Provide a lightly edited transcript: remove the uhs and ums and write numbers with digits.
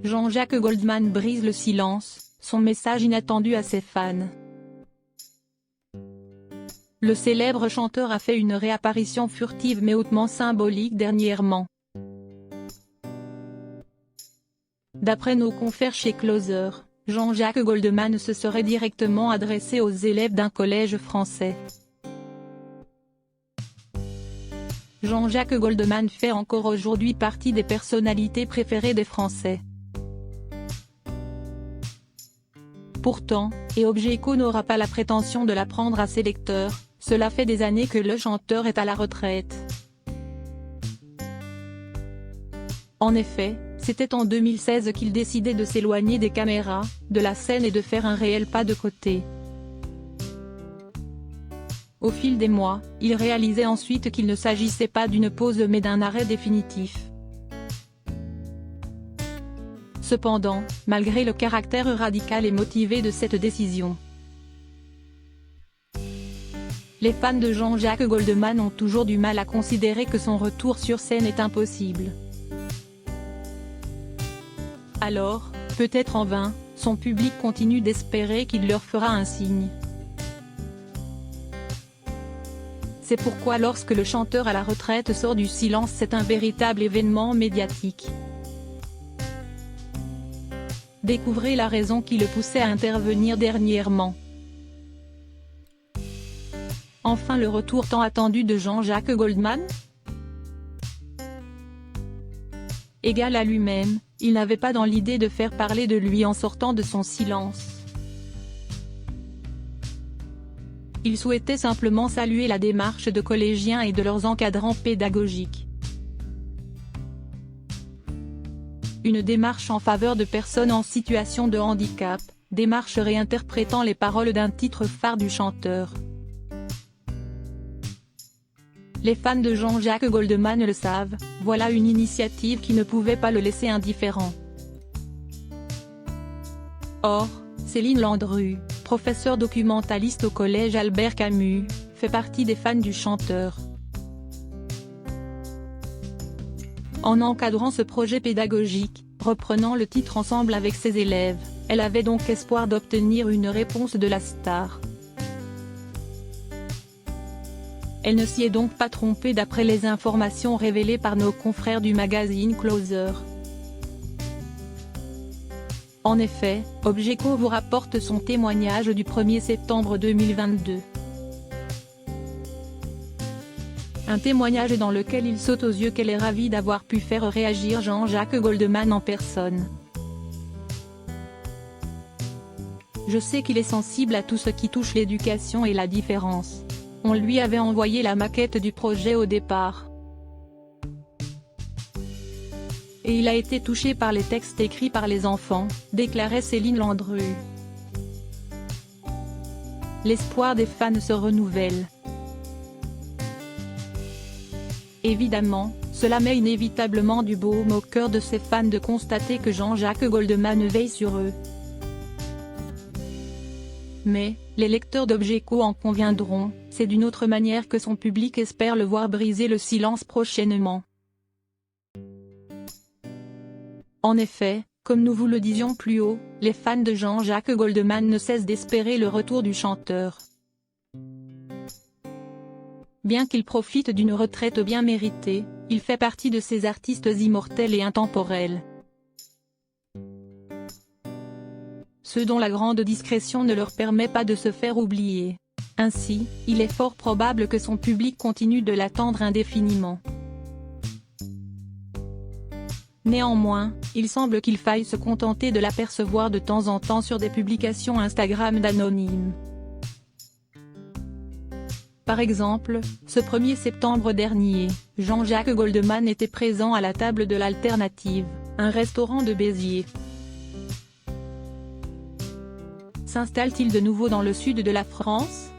Jean-Jacques Goldman brise le silence, son message inattendu à ses fans. Le célèbre chanteur a fait une réapparition furtive mais hautement symbolique dernièrement. D'après nos confrères chez Closer, Jean-Jacques Goldman se serait directement adressé aux élèves d'un collège français. Jean-Jacques Goldman fait encore aujourd'hui partie des personnalités préférées des Français. Pourtant, et Objeco n'aura pas la prétention de l'apprendre à ses lecteurs, cela fait des années que le chanteur est à la retraite. En effet, c'était en 2016 qu'il décidait de s'éloigner des caméras, de la scène et de faire un réel pas de côté. Au fil des mois, il réalisait ensuite qu'il ne s'agissait pas d'une pause mais d'un arrêt définitif. Cependant, malgré le caractère radical et motivé de cette décision, les fans de Jean-Jacques Goldman ont toujours du mal à considérer que son retour sur scène est impossible. Alors, peut-être en vain, son public continue d'espérer qu'il leur fera un signe. C'est pourquoi lorsque le chanteur à la retraite sort du silence, c'est un véritable événement médiatique. Découvrez la raison qui le poussait à intervenir dernièrement. Enfin le retour tant attendu de Jean-Jacques Goldman ? Égal à lui-même, il n'avait pas dans l'idée de faire parler de lui en sortant de son silence. Il souhaitait simplement saluer la démarche de collégiens et de leurs encadrants pédagogiques. Une démarche en faveur de personnes en situation de handicap, démarche réinterprétant les paroles d'un titre phare du chanteur. Les fans de Jean-Jacques Goldman le savent, voilà une initiative qui ne pouvait pas le laisser indifférent. Or, Céline Landru, professeure documentaliste au collège Albert Camus, fait partie des fans du chanteur. En encadrant ce projet pédagogique, reprenant le titre ensemble avec ses élèves, elle avait donc espoir d'obtenir une réponse de la star. Elle ne s'y est donc pas trompée d'après les informations révélées par nos confrères du magazine Closer. En effet, Objeco vous rapporte son témoignage du 1er septembre 2022. Un témoignage dans lequel il saute aux yeux qu'elle est ravie d'avoir pu faire réagir Jean-Jacques Goldman en personne. Je sais qu'il est sensible à tout ce qui touche l'éducation et la différence. On lui avait envoyé la maquette du projet au départ. Et il a été touché par les textes écrits par les enfants, déclarait Céline Landru. L'espoir des fans se renouvelle. Évidemment, cela met inévitablement du baume au cœur de ses fans de constater que Jean-Jacques Goldman veille sur eux. Mais, les lecteurs d'Objeco en conviendront, c'est d'une autre manière que son public espère le voir briser le silence prochainement. En effet, comme nous vous le disions plus haut, les fans de Jean-Jacques Goldman ne cessent d'espérer le retour du chanteur. Bien qu'il profite d'une retraite bien méritée, il fait partie de ces artistes immortels et intemporels. Ceux dont la grande discrétion ne leur permet pas de se faire oublier. Ainsi, il est fort probable que son public continue de l'attendre indéfiniment. Néanmoins, il semble qu'il faille se contenter de l'apercevoir de temps en temps sur des publications Instagram d'anonymes. Par exemple, ce 1er septembre dernier, Jean-Jacques Goldman était présent à la table de l'Alternative, un restaurant de Béziers. S'installe-t-il de nouveau dans le sud de la France ?